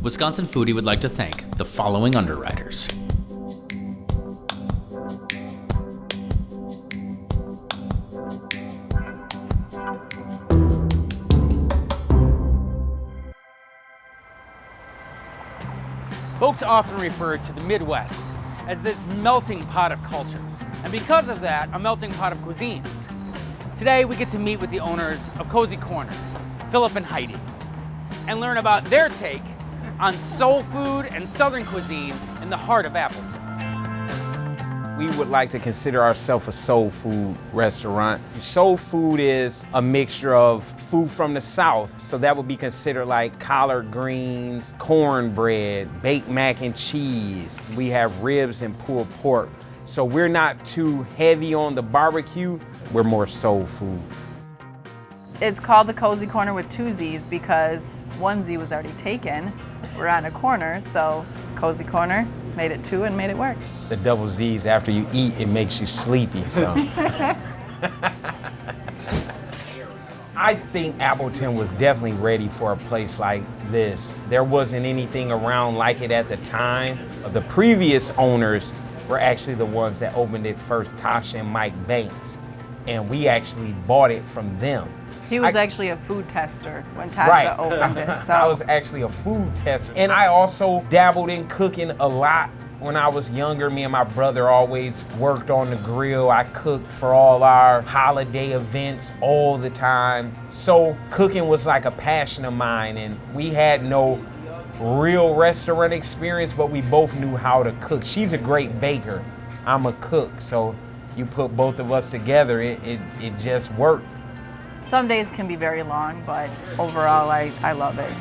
Wisconsin Foodie would like to thank the following underwriters. Folks often refer to the Midwest as this melting pot of cultures, and because of that, a melting pot of cuisines. Today, we get to meet with the owners of Cozzy Corner, Phillip and Heidi, and learn about their take on soul food and Southern cuisine in the heart of Appleton. We would like to consider ourselves a soul food restaurant. Soul food is a mixture of food from the South, so that would be considered like collard greens, cornbread, baked mac and cheese. We have ribs and pulled pork. So we're not too heavy on the barbecue, we're more soul food. It's called the Cozzy Corner with two Z's because one Z was already taken. We're on a corner, so Cozzy Corner made it two and made it work. The double Z's, after you eat, it makes you sleepy, so. I think Appleton was definitely ready for a place like this. There wasn't anything around like it at the time. The previous owners were actually the ones that opened it first, Tasha and Mike Banks, and we actually bought it from them. He was actually a food tester when Tasha opened it. So I was actually a food tester. And I also dabbled in cooking a lot when I was younger. Me and my brother always worked on the grill. I cooked for all our holiday events all the time. So cooking was like a passion of mine, and we had no real restaurant experience, but we both knew how to cook. She's a great baker. I'm a cook. So you put both of us together, it just worked. some days can be very long, but overall I love it.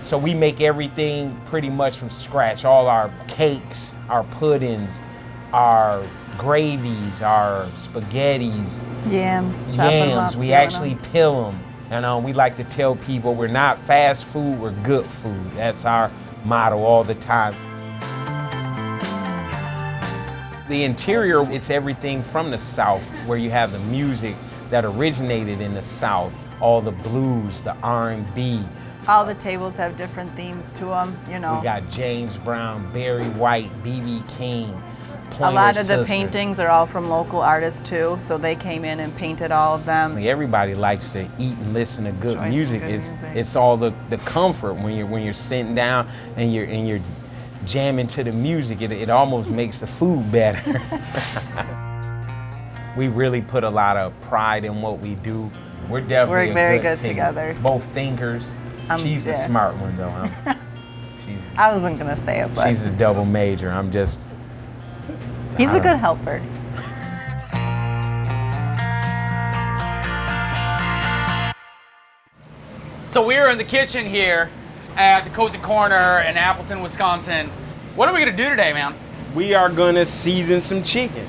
So we make everything pretty much from scratch. All our cakes, our puddings, our gravies, our spaghettis, Yams, chop them up. We actually peel them. And we like to tell people we're not fast food, we're good food. That's our motto all the time. The interior, it's everything from the South, where you have the music that originated in the South, all the blues, the R&B. All the tables have different themes to them, you know. We got James Brown, Barry White, B.B. King, A lot of the paintings are all from local artists too, so they came in and painted all of them. Everybody likes to eat and listen to good music. It's all the comfort when you're sitting down and you're jamming to the music. It almost makes the food better. We really put a lot of pride in what we do. We're definitely We're very good team. together. Both thinkers. She's the smart one though. I wasn't gonna say it, but she's a double major. I'm just. He's a good helper. So we're in the kitchen here at the Cozzy Corner in Appleton, Wisconsin. What are we gonna do today, man? We are gonna season some chicken.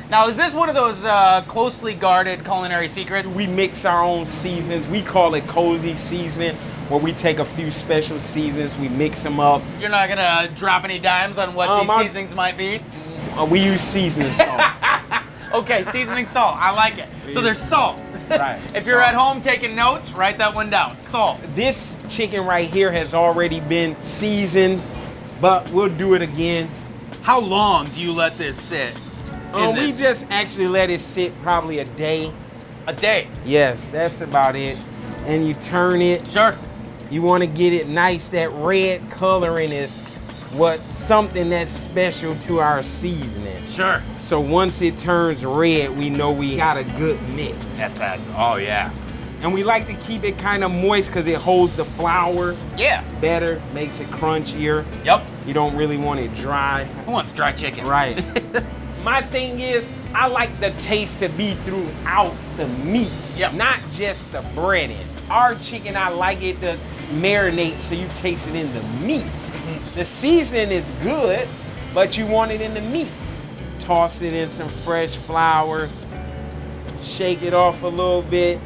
Now, is this one of those closely guarded culinary secrets? We mix our own seasons. We call it Cozzy seasoning, where we take a few special seasons, we mix them up. You're not gonna drop any dimes on what these seasonings might be? We use seasoning salt. Okay, seasoning salt, I like it. So there's salt. Right. If you're at home taking notes, write that one down, salt. This chicken right here has already been seasoned, but we'll do it again. How long do you let this sit? We just actually let it sit probably a day. A day? Yes, that's about it. And you turn it. Sure. You want to get it nice. That red coloring is something that's special to our seasoning. Sure. So once it turns red, we know we got a good mix. That's that. Oh yeah. And we like to keep it kind of moist because it holds the flour better, makes it crunchier. Yep. You don't really want it dry. Who wants dry chicken? Right. My thing is, I like the taste to be throughout the meat, not just the breading. Our chicken, I like it to marinate so you taste it in the meat. The seasoning is good, but you want it in the meat. Toss it in some fresh flour, shake it off a little bit.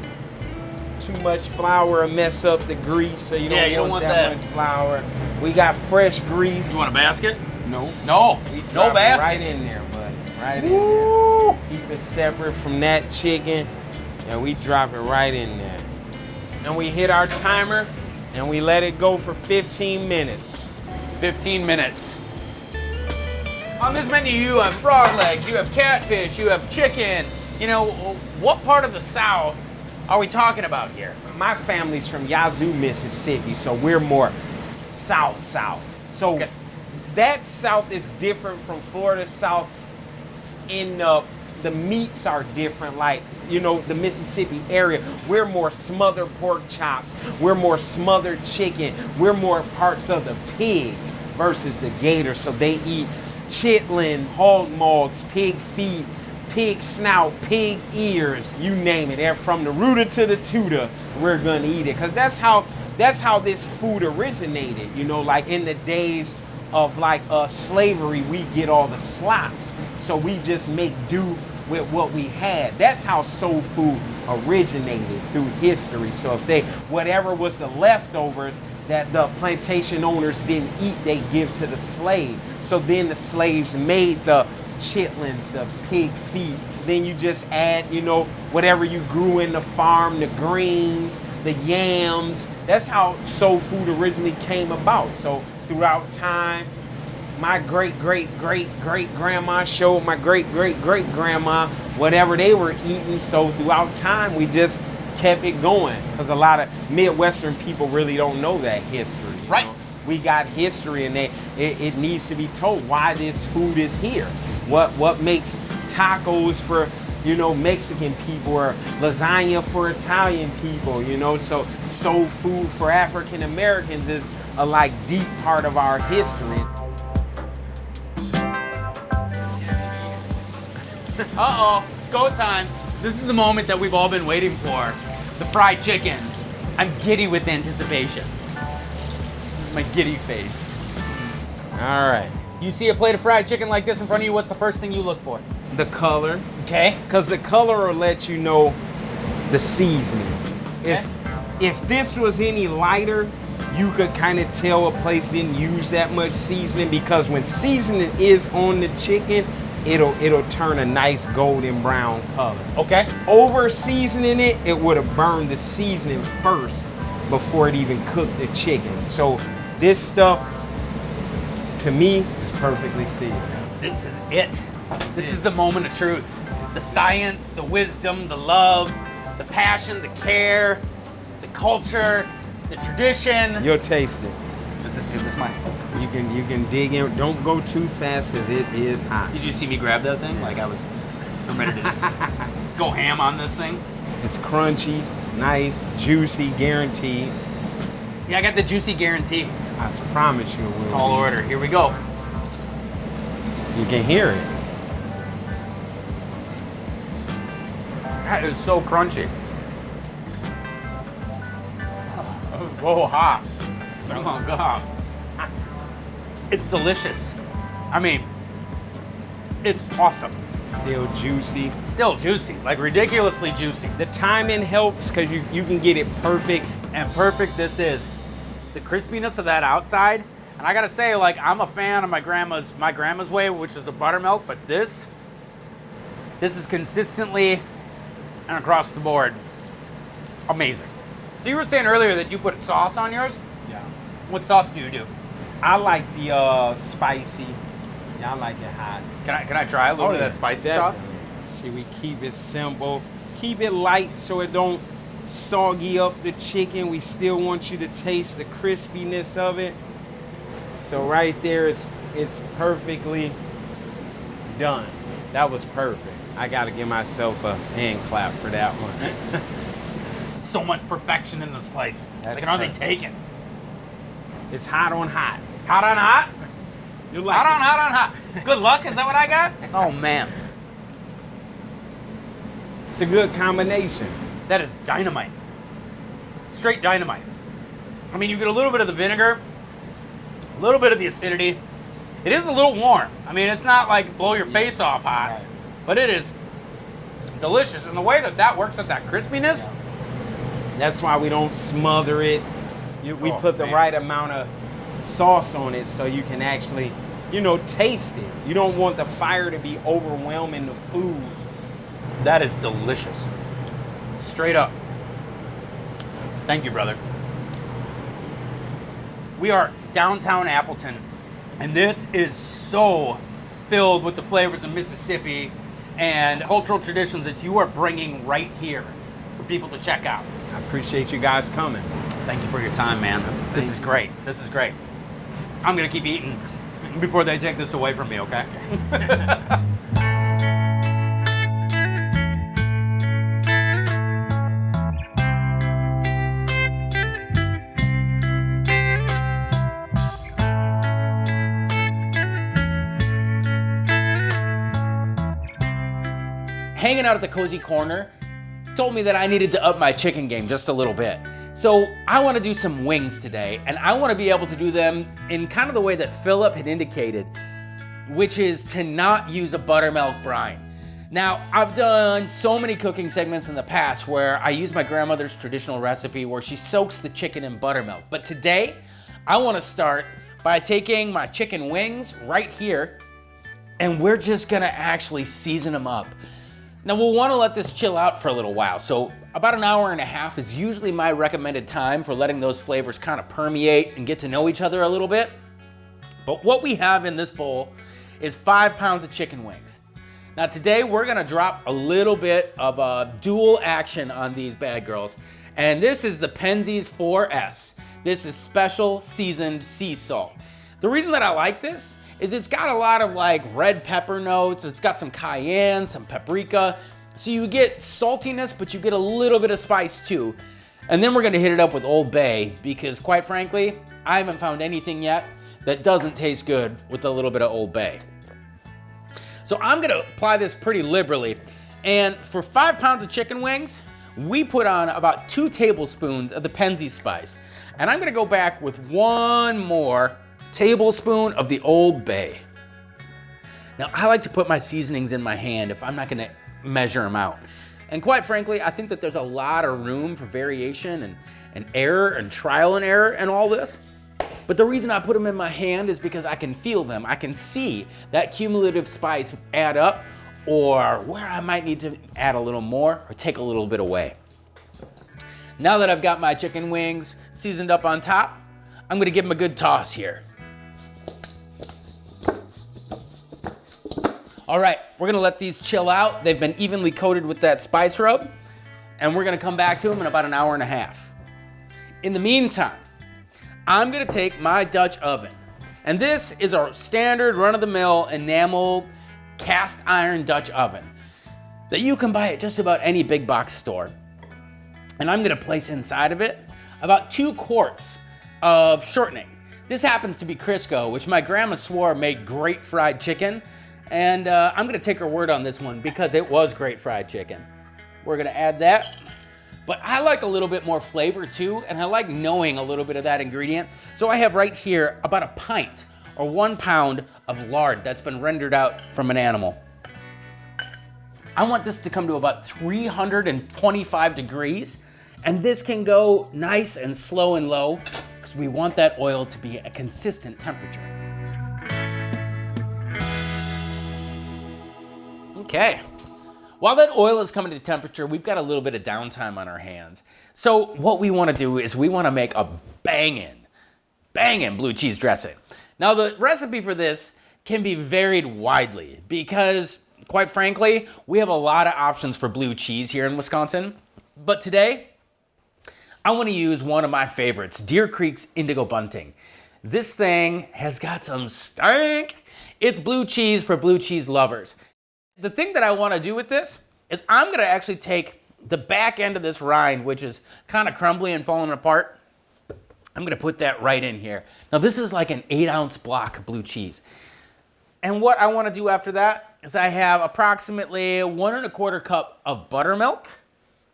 Too much flour will mess up the grease, so you don't want that much flour. We got fresh grease. You want a basket? No. No. No basket. Right in there, bud. Right in there. Keep it separate from that chicken, and we drop it right in there. And we hit our timer And we let it go for 15 minutes. 15 minutes. On this menu, you have frog legs, you have catfish, you have chicken. You know, what part of the South are we talking about here? My family's from Yazoo, Mississippi, so we're more south. So Okay. that South is different from Florida South. In the meats are different. Like, you know, the Mississippi area, we're more smothered pork chops, we're more smothered chicken, we're more parts of the pig versus the gator. So they eat chitlin, hog mugs, pig feet, pig snout, pig ears, you name it. They're from the rooter to the tutor, we're gonna eat it. Cause that's how this food originated. You know, like in the days of like slavery, we get all the slops. So we just make do with what we had. That's how soul food originated through history. So if whatever was the leftovers that the plantation owners didn't eat, they give to the slave. So then the slaves made the chitlins, the pig feet. Then you just add, you know, whatever you grew in the farm, the greens, the yams. That's how soul food originally came about. So throughout time, my great-great-great-great-grandma showed my great-great-great-grandma whatever they were eating. So throughout time, we just kept it going. Because a lot of Midwestern people really don't know that history. Right. Know? We got history, and it needs to be told why this food is here. What makes tacos for, you know, Mexican people, or lasagna for Italian people, you know? So soul food for African Americans is a like deep part of our history. Uh-oh, it's go time. This is the moment that we've all been waiting for. The fried chicken. I'm giddy with anticipation. This is my giddy face. All right. You see a plate of fried chicken like this in front of you, what's the first thing you look for? The color. Okay. Because the color will let you know the seasoning. Okay. If this was any lighter, you could kind of tell a place didn't use that much seasoning, because when seasoning is on the chicken, it'll turn a nice golden brown color. Okay. Over seasoning it, it would have burned the seasoning first before it even cooked the chicken. So this stuff, to me, is perfectly seasoned. This is it. This is the moment of truth. The science, the wisdom, the love, the passion, the care, the culture, the tradition. You'll taste it. Is this mine? You can dig in. Don't go too fast because it is hot. Did you see me grab that thing? Like I'm ready to just go ham on this thing. It's crunchy, nice, juicy, guaranteed. Yeah, I got the juicy guarantee. I promise you it will. Tall be. order. Here we go. You can hear it. That is so crunchy. Oh, hot. Oh my God. It's delicious. I mean, it's awesome. Still juicy. Still juicy, like ridiculously juicy. The timing helps because you can get it perfect. And perfect this is. The crispiness of that outside, and I gotta say, like, I'm a fan of my grandma's way, which is the buttermilk, but this is consistently and across the board amazing. So you were saying earlier that you put sauce on yours? Yeah. What sauce do you do? I like the spicy. Yeah, I like it hot. Can I try a little bit of that spicy sauce? See, we keep it simple. Keep it light so it don't soggy up the chicken. We still want you to taste the crispiness of it. So right there, it's perfectly done. That was perfect. I gotta give myself a hand clap for that one. So much perfection in this place. That's Like, are they perfect. taken? It's hot on hot. Hot on hot? You like Hot on this? hot on hot. Good luck, is that what I got? Oh man, It's a good combination. that is dynamite. Straight dynamite. I mean, you get a little bit of the vinegar, a little bit of the acidity. It is a little warm. I mean, it's not like blow your face off hot, Right. but it is delicious. And the way that works with that crispiness, That's why we don't smother it. We Oh, put the man. right amount of sauce on it so you can actually, taste it. You don't want the fire to be overwhelming the food. that is delicious. Straight up. Thank you, brother. We are downtown Appleton, and this is so filled with the flavors of Mississippi and cultural traditions that you are bringing right here for people to check out. I appreciate you guys coming. Thank you for your time, man. This is great. This is great. I'm gonna keep eating before they take this away from me, okay? Hanging out at the Cozzy Corner told me that I needed to up my chicken game just a little bit. So I want to do some wings today, and I want to be able to do them in kind of the way that Phillip had indicated, which is to not use a buttermilk brine. Now, I've done so many cooking segments in the past where I use my grandmother's traditional recipe where she soaks the chicken in buttermilk. But today, I want to start by taking my chicken wings right here, and we're just gonna actually season them up. Now we'll want to let this chill out for a little while, so about an hour and a half is usually my recommended time for letting those flavors kind of permeate and get to know each other a little bit. But what we have in this bowl is 5 pounds of chicken wings. Now today we're gonna drop a little bit of a dual action on these bad girls, and this is the Penzeys 4S. This is special seasoned sea salt. The reason that I like this is it's got a lot of like red pepper notes, it's got some cayenne, some paprika, so you get saltiness, but you get a little bit of spice too. And then we're gonna hit it up with Old Bay, because quite frankly, I haven't found anything yet that doesn't taste good with a little bit of Old Bay. So I'm gonna apply this pretty liberally, and for 5 pounds of chicken wings, we put on about 2 tablespoons of the Penzeys spice. And I'm gonna go back with 1 more tablespoon of the Old Bay. Now, I like to put my seasonings in my hand if I'm not gonna measure them out. And quite frankly, I think that there's a lot of room for variation and error and trial and error and all this. But the reason I put them in my hand is because I can feel them. I can see that cumulative spice add up, or where I might need to add a little more or take a little bit away. Now that I've got my chicken wings seasoned up on top, I'm gonna give them a good toss here. All right, we're gonna let these chill out. They've been evenly coated with that spice rub, and we're gonna come back to them in about an hour and a half. In the meantime, I'm gonna take my Dutch oven, and this is our standard run-of-the-mill enameled cast iron Dutch oven that you can buy at just about any big box store. And I'm gonna place inside of it about 2 quarts of shortening. This happens to be Crisco, which my grandma swore made great fried chicken. And I'm gonna take her word on this one because it was great fried chicken. We're gonna add that. But I like a little bit more flavor too, and I like knowing a little bit of that ingredient. So I have right here about a pint or 1 pound of lard that's been rendered out from an animal. I want this to come to about 325 degrees, and this can go nice and slow and low because we want that oil to be a consistent temperature. Okay, while that oil is coming to temperature, we've got a little bit of downtime on our hands. So what we wanna do is we wanna make a bangin' blue cheese dressing. Now the recipe for this can be varied widely because, quite frankly, we have a lot of options for blue cheese here in Wisconsin. But today, I wanna use one of my favorites, Deer Creek's Indigo Bunting. This thing has got some stank. It's blue cheese for blue cheese lovers. The thing that I want to do with this is I'm going to actually take the back end of this rind, which is kind of crumbly and falling apart. I'm going to put that right in here. Now this is like an 8-ounce block of blue cheese. And what I want to do after that is I have approximately 1 1/4 cup of buttermilk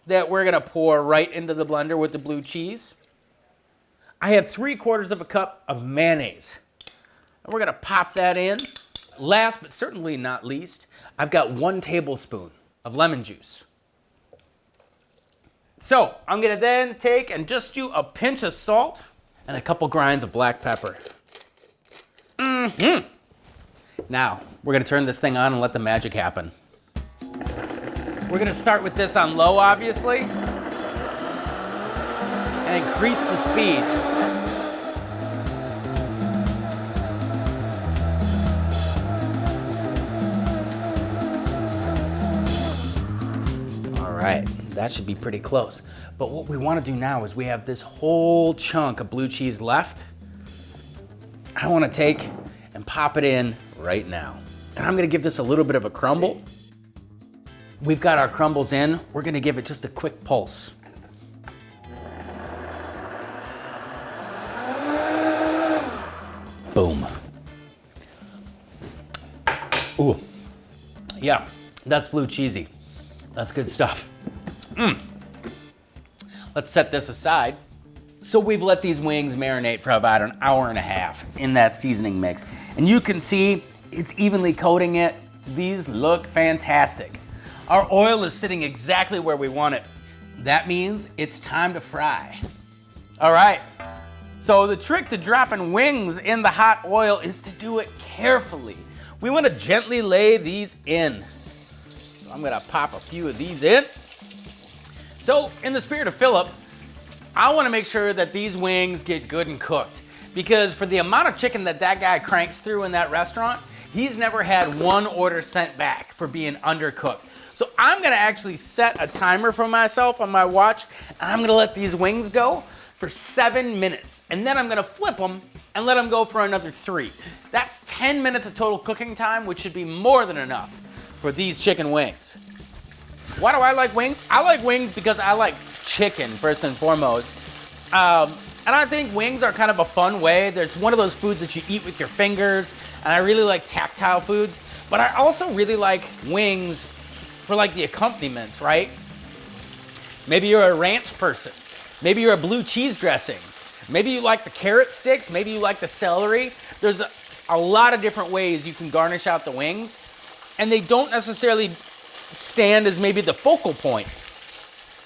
that we're going to pour right into the blender with the blue cheese. I have 3/4 of a cup of mayonnaise. And we're going to pop that in. Last but certainly not least, I've got 1 tablespoon of lemon juice. So I'm gonna then take and just do a pinch of salt and a couple grinds of black pepper. Now, we're gonna turn this thing on and let the magic happen. We're gonna start with this on low, obviously, and increase the speed. that should be pretty close. But what we want to do now is we have this whole chunk of blue cheese left. I want to take and pop it in right now. And I'm going to give this a little bit of a crumble. We've got our crumbles in. We're going to give it just a quick pulse. Boom. Ooh. Yeah, that's blue cheesy. That's good stuff. Let's set this aside. So we've let these wings marinate for about an hour and a half in that seasoning mix. And you can see it's evenly coating it. These look fantastic. Our oil is sitting exactly where we want it. That means it's time to fry. All right. So the trick to dropping wings in the hot oil is to do it carefully. We want to gently lay these in. So I'm gonna pop a few of these in. So in the spirit of Phillip, I want to make sure that these wings get good and cooked, because for the amount of chicken that guy cranks through in that restaurant, he's never had one order sent back for being undercooked. So I'm gonna actually set a timer for myself on my watch, and I'm gonna let these wings go for 7 minutes. And then I'm gonna flip them and let them go for another 3. That's 10 minutes of total cooking time, which should be more than enough for these chicken wings. Why do I like wings? I like wings because I like chicken, first and foremost. And I think wings are kind of a fun way. There's one of those foods that you eat with your fingers, and I really like tactile foods. But I also really like wings for like the accompaniments, right? Maybe you're a ranch person. Maybe you're a blue cheese dressing. Maybe you like the carrot sticks. Maybe you like the celery. There's a lot of different ways you can garnish out the wings, and they don't necessarily stand as maybe the focal point.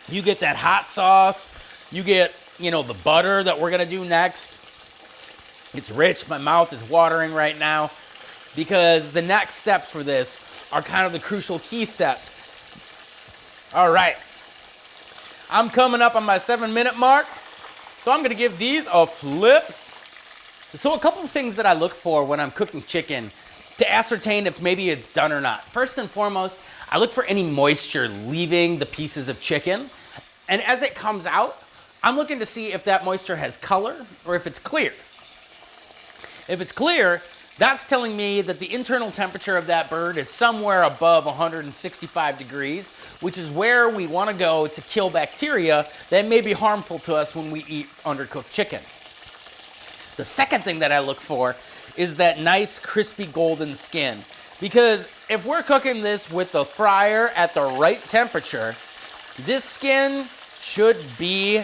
You get that hot sauce. You get, the butter that we're gonna do next. It's rich. My mouth is watering right now because the next steps for this are kind of the crucial key steps. All right. I'm coming up on my 7-minute mark, so I'm gonna give these a flip. So a couple of things that I look for when I'm cooking chicken to ascertain if maybe it's done or not. First and foremost, I look for any moisture leaving the pieces of chicken. And as it comes out, I'm looking to see if that moisture has color or if it's clear. If it's clear, that's telling me that the internal temperature of that bird is somewhere above 165 degrees, which is where we want to go to kill bacteria that may be harmful to us when we eat undercooked chicken. The second thing that I look for is that nice crispy golden skin, because if we're cooking this with the fryer at the right temperature, this skin should be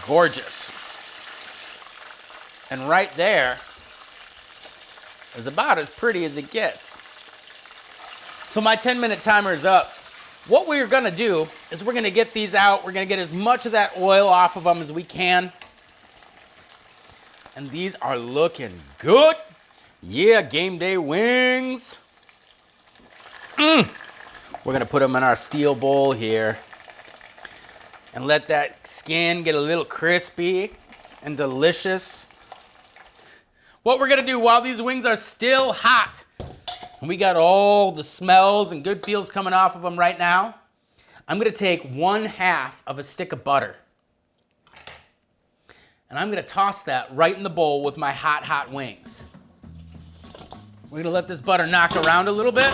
gorgeous. And right there is about as pretty as it gets. So my 10-minute timer is up. What we're gonna do is we're gonna get these out. We're gonna get as much of that oil off of them as we can. And these are looking good. Yeah, game day wings. We're gonna put them in our steel bowl here and let that skin get a little crispy and delicious. What we're gonna do while these wings are still hot, and we got all the smells and good feels coming off of them right now, I'm gonna take 1/2 of a stick of butter, and I'm gonna toss that right in the bowl with my hot wings. We're gonna let this butter knock around a little bit.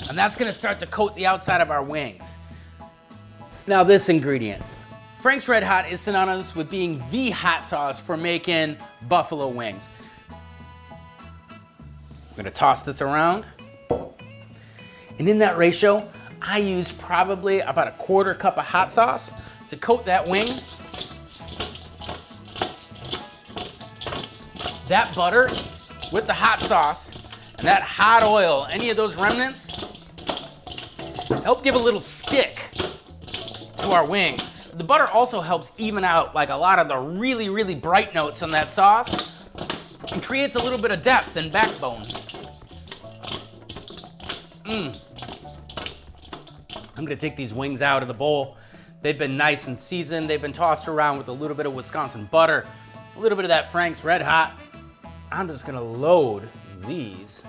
And that's gonna start to coat the outside of our wings. Now this ingredient. Frank's Red Hot is synonymous with being the hot sauce for making buffalo wings. I'm gonna toss this around. And in that ratio, I use probably about a 1/4 cup of hot sauce to coat that wing. That butter with the hot sauce and that hot oil, any of those remnants, help give a little stick to our wings. The butter also helps even out like a lot of the really, really bright notes on that sauce and creates a little bit of depth and backbone. I'm gonna take these wings out of the bowl. They've been nice and seasoned. They've been tossed around with a little bit of Wisconsin butter, a little bit of that Frank's Red Hot. I'm just gonna load these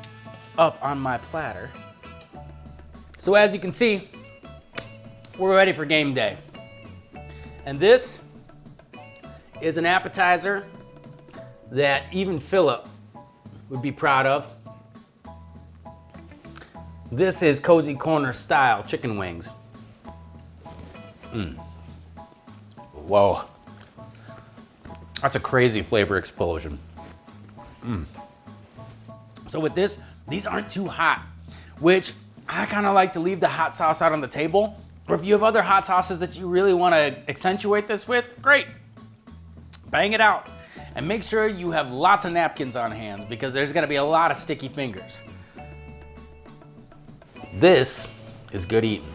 up on my platter. So as you can see, we're ready for game day. And this is an appetizer that even Phillip would be proud of. This is Cozzy Corner style chicken wings. Whoa. That's a crazy flavor explosion. So with this, these aren't too hot, which I kind of like to leave the hot sauce out on the table. Or if you have other hot sauces that you really want to accentuate this with, great. Bang it out. And make sure you have lots of napkins on hand because there's going to be a lot of sticky fingers. This is good eating.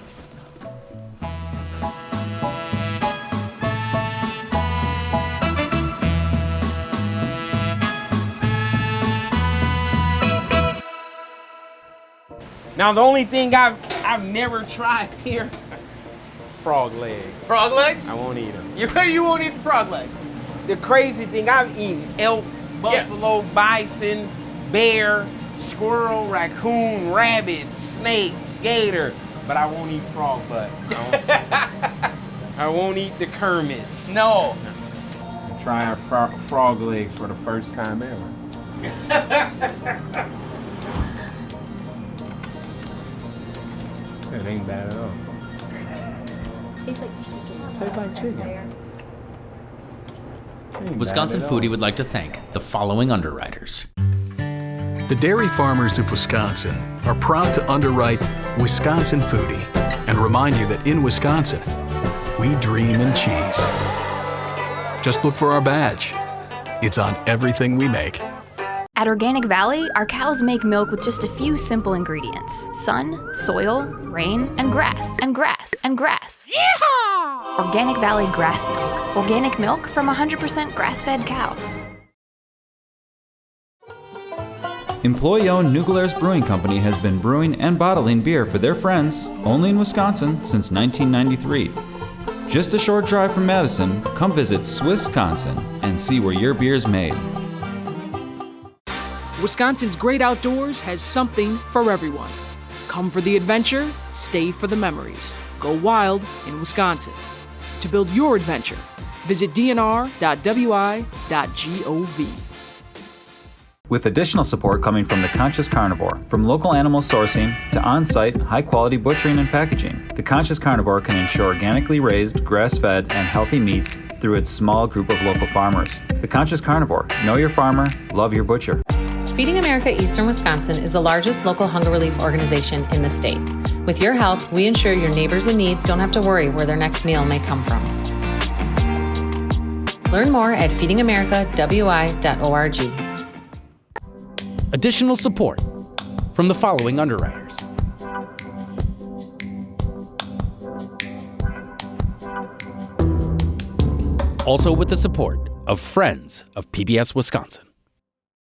Now the only thing I've never tried here, frog legs. Frog legs? I won't eat them. You won't eat frog legs. The crazy thing, I've eaten elk, buffalo, bison, bear, squirrel, raccoon, rabbit, snake, gator, but I won't eat frog butt. I won't eat the Kermits. No. Try frog legs for the first time ever. It ain't bad at all. Tastes like chicken. Tastes like chicken. Wisconsin Foodie would like to thank the following underwriters. The dairy farmers of Wisconsin are proud to underwrite Wisconsin Foodie and remind you that in Wisconsin, we dream in cheese. Just look for our badge. It's on everything we make. At Organic Valley, our cows make milk with just a few simple ingredients: sun, soil, rain, and grass, and grass, and grass. Yeehaw! Organic Valley grass milk. Organic milk from 100% grass-fed cows. Employee-owned New Glarus Brewing Company has been brewing and bottling beer for their friends only in Wisconsin since 1993. Just a short drive from Madison, come visit Swissconsin and see where your beer's made. Wisconsin's great outdoors has something for everyone. Come for the adventure, stay for the memories. Go wild in Wisconsin. To build your adventure, visit dnr.wi.gov. With additional support coming from the Conscious Carnivore, from local animal sourcing to on-site, high-quality butchering and packaging, the Conscious Carnivore can ensure organically raised, grass-fed, and healthy meats through its small group of local farmers. The Conscious Carnivore. Know your farmer, love your butcher. Feeding America Eastern Wisconsin is the largest local hunger relief organization in the state. With your help, we ensure your neighbors in need don't have to worry where their next meal may come from. Learn more at feedingamericawi.org. Additional support from the following underwriters. Also with the support of Friends of PBS Wisconsin.